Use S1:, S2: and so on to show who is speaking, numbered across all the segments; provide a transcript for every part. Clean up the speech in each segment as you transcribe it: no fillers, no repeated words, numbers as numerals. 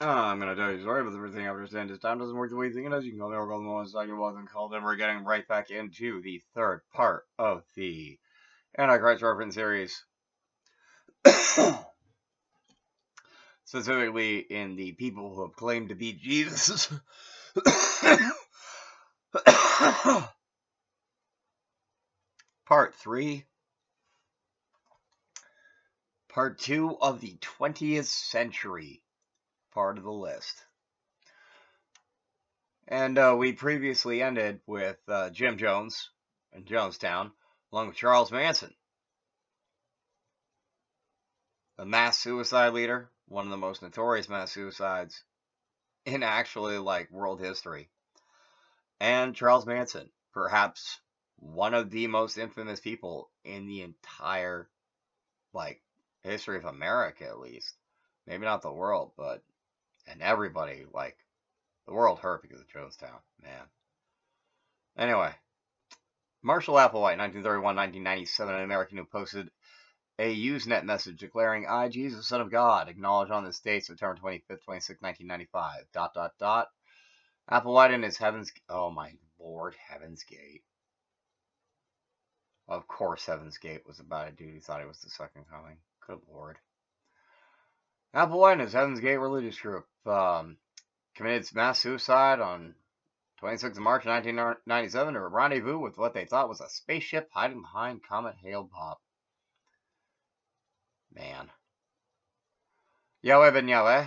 S1: I'm gonna tell you a story, but the first thing I understand is time doesn't work the way you think it does. You can call me or call the moment I can walk and call them. We're getting right back into the third part of the Antichrist reference series. Specifically in the people who have claimed to be Jesus. Part 3. Part 2 of the 20th century part of the list. And we previously ended with Jim Jones in Jonestown, along with Charles Manson, the mass suicide leader, one of the most notorious mass suicides in actually like world history. And Charles Manson, perhaps one of the most infamous people in the entire like history of America, at least. Maybe not the world, but and everybody like the world hurt because of Jonestown, man. Anyway, Marshall Applewhite, 1931-1997, an American who posted a Usenet message declaring, "I, Jesus, Son of God, acknowledge on this date, September 25th, 26th, 1995, ... Applewhite and his Heaven's... Oh my lord, Heaven's Gate. Of course Heaven's Gate was about a dude who thought he was the second coming. Good lord. Applewhite and his Heaven's Gate religious group committed mass suicide on 26th of March 1997 to rendezvous with what they thought was a spaceship hiding behind Comet Hale-Bopp. Man. Yahweh Ben Yahweh,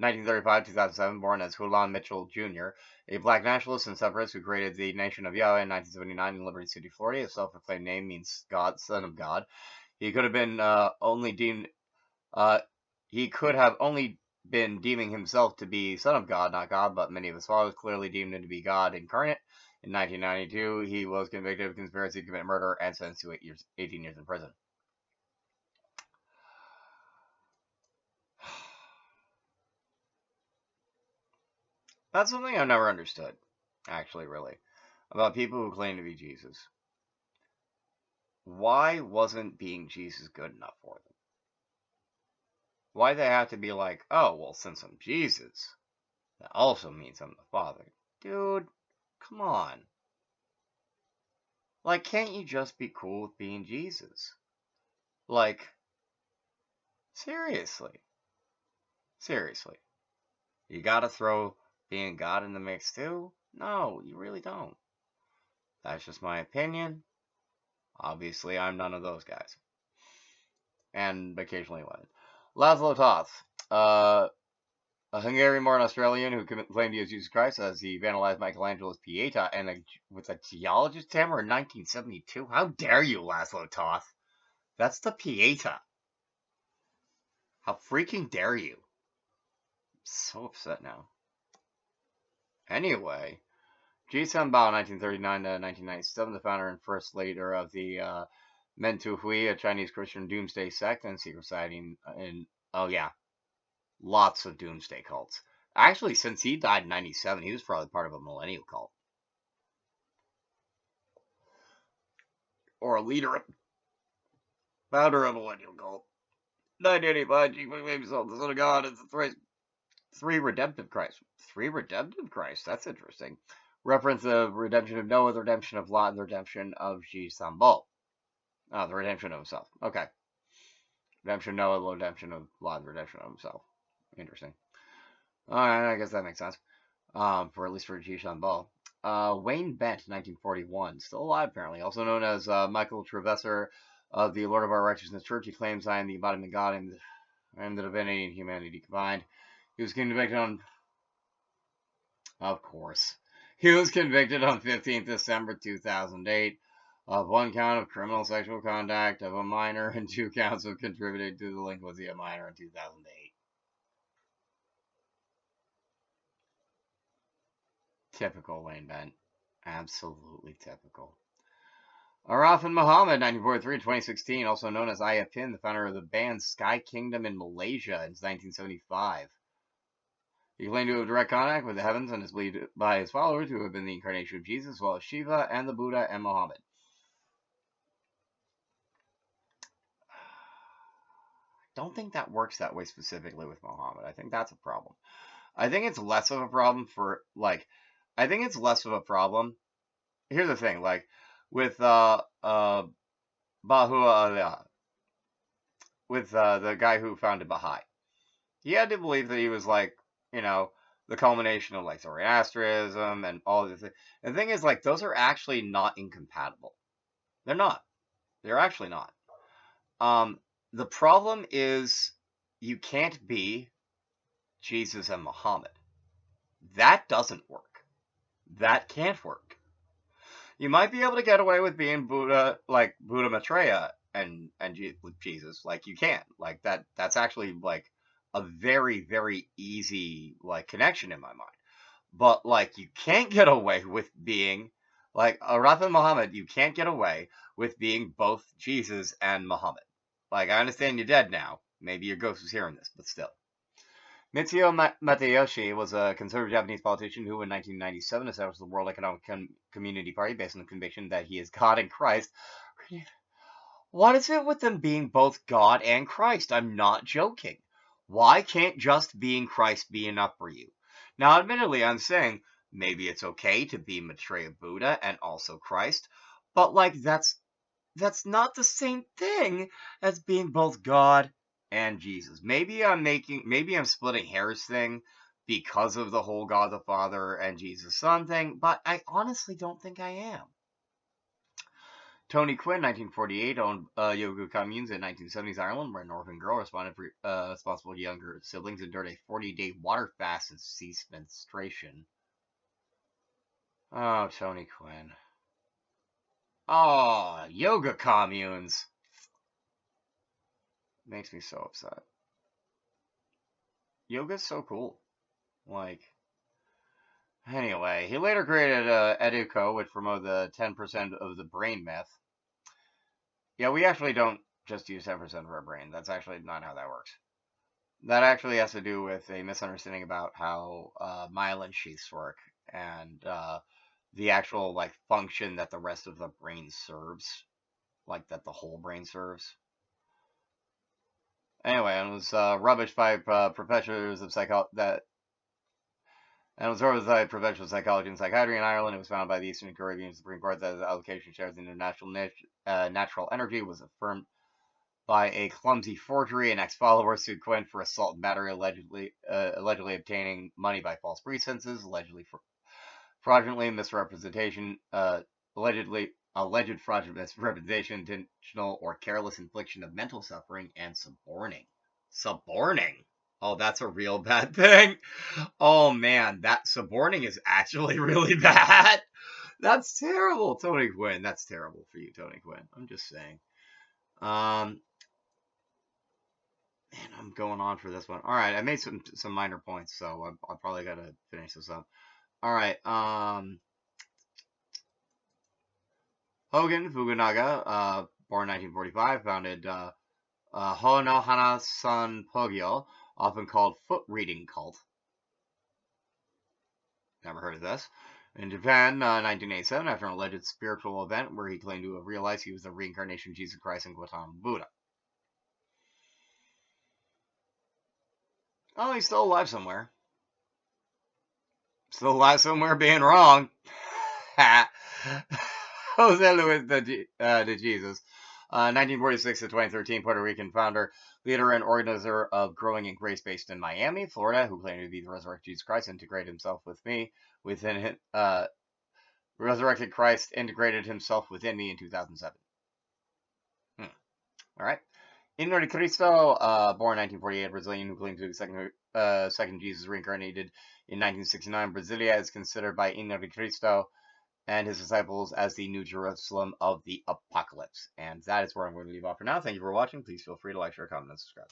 S1: 1935-2007, born as Hulan Mitchell Jr., a black nationalist and separatist who created the Nation of Yahweh in 1979 in Liberty City, Florida. His self-proclaimed name means God, Son of God. He could have been he could have only been deeming himself to be Son of God, not God, but many of his followers clearly deemed him to be God incarnate. In 1992, he was convicted of conspiracy to commit murder and sentenced to 18 years in prison. That's something I've never understood, actually, really, about people who claim to be Jesus. Why wasn't being Jesus good enough for them? Why they have to be like, oh, well, since I'm Jesus, that also means I'm the Father. Dude, come on. Like, can't you just be cool with being Jesus? Like, seriously. Seriously. You gotta throw being God in the mix too? No, you really don't. That's just my opinion. Obviously, I'm none of those guys. And occasionally one. Laszlo Toth, a Hungarian-born Australian who claimed he was Jesus Christ as he vandalized Michelangelo's Pieta and with a geologist hammer in 1972. How dare you, Laszlo Toth? That's the Pieta. How freaking dare you? I'm so upset now. Anyway, Ji Bao, 1939 to 1997, the founder and first leader of the Mentu Hui, a Chinese Christian doomsday sect and secret society in oh yeah, lots of doomsday cults. Actually, since he died in 97, he was probably part of a millennial cult. Or a leader, founder of a millennial cult. 1985, he proclaimed himself the Son of God as the three redemptive Christ. Three redemptive Christ? That's interesting. Reference of redemption of Noah, the redemption of Lot, and the redemption of Ji Bo. Oh, the redemption of himself. Okay. Redemption of Noah, the redemption of Lot, the redemption of himself. Interesting. Alright, I guess that makes sense. For at least for Ji Bo. Wayne Bent, 1941. Still alive, apparently. Also known as Michael Trevesser of the Lord of Our Righteousness Church. He claims I am the embodiment of God and I am the divinity and humanity combined. He was convicted on... Of course. He was convicted on 15th December 2008 of one count of criminal sexual conduct of a minor and 2 counts of contributing to the delinquency of a minor in 2008. Typical Wayne Bent. Absolutely typical. Arafat Muhammad, 1943-2016, also known as Ayah Pin, the founder of the band Sky Kingdom in Malaysia in 1975. He claimed to have direct contact with the heavens and is believed by his followers to have been the incarnation of Jesus, as well as Shiva and the Buddha and Muhammad. I don't think that works that way specifically with Muhammad. I think that's a problem. I think it's less of a problem for like, I think it's less of a problem. Here's the thing, like with Baha'u'llah, with the guy who founded Baha'i, he had to believe that he was like, you know, the culmination of like Zoroastrianism and all this. And the thing is, like, those are actually not incompatible. They're not. They're actually not. Um, the problem is you can't be Jesus and Muhammad. That doesn't work. That can't work. You might be able to get away with being Buddha, like Buddha Maitreya and Jesus, like you can, like That's actually like a very very easy like connection in my mind. But like you can't get away with being like Rafa Muhammad. You can't get away with being both Jesus and Muhammad. Like I understand you're dead now. Maybe your ghost was hearing this, but still. Mitsuo Matayoshi was a conservative Japanese politician who, in 1997, established the World Economic Community Party based on the conviction that he is God and Christ. What is it with them being both God and Christ? I'm not joking. Why can't just being Christ be enough for you? Now, admittedly, I'm saying maybe it's okay to be Maitreya Buddha and also Christ, but like that's not the same thing as being both God and Jesus. Maybe I'm splitting hairs thing because of the whole God the Father and Jesus Son thing, but I honestly don't think I am. Tony Quinn, 1948, owned yoga communes in 1970s Ireland, where an orphan girl responsible for younger siblings endured a 40-day water fast and ceased menstruation. Oh, Tony Quinn. Oh, yoga communes. Makes me so upset. Yoga's so cool. Like, anyway, he later created Educo, which promoted the 10% of the brain myth. Yeah, we actually don't just use 10% of our brain. That's actually not how that works. That actually has to do with a misunderstanding about how myelin sheaths work and the actual like function that the rest of the brain serves, like that the whole brain serves. Anyway, it was rubbish by professors of psychology and psychiatry in Ireland. It was founded by the Eastern Caribbean Supreme Court that the allocation shares in international natural energy was affirmed by a clumsy forgery. An ex-follower sued Quinn for assault and battery, allegedly obtaining money by false pretenses, allegedly for fraudulently misrepresentation, alleged fraudulent misrepresentation, intentional or careless infliction of mental suffering, and suborning. Suborning. Oh, that's a real bad thing. Oh man, that suborning is actually really bad. That's terrible, Tony Quinn. That's terrible for you, Tony Quinn. I'm just saying. Man, I'm going on for this one. All right, I made some minor points, so I probably got to finish this up. All right. Hogan Fukunaga, born 1945, founded Honohana San Pogyo, often called Foot Reading Cult. Never heard of this. In Japan, 1987, after an alleged spiritual event where he claimed to have realized he was the reincarnation of Jesus Christ and Gautama Buddha. Oh, he's still alive somewhere. Still alive somewhere being wrong. Jose Luis de Jesus. 1946 to 2013, Puerto Rican founder, leader, and organizer of Growing in Grace based in Miami, Florida, who claimed to be the resurrected Jesus Christ, integrated himself within resurrected Christ, integrated himself within me in 2007. All right. Inno Cristo, born 1948, Brazilian who claims to be second Jesus reincarnated in 1969. Brasilia is considered by Inno Cristo and his disciples as the New Jerusalem of the Apocalypse. And that is where I'm going to leave off for now. Thank you for watching. Please feel free to like, share, comment, and subscribe.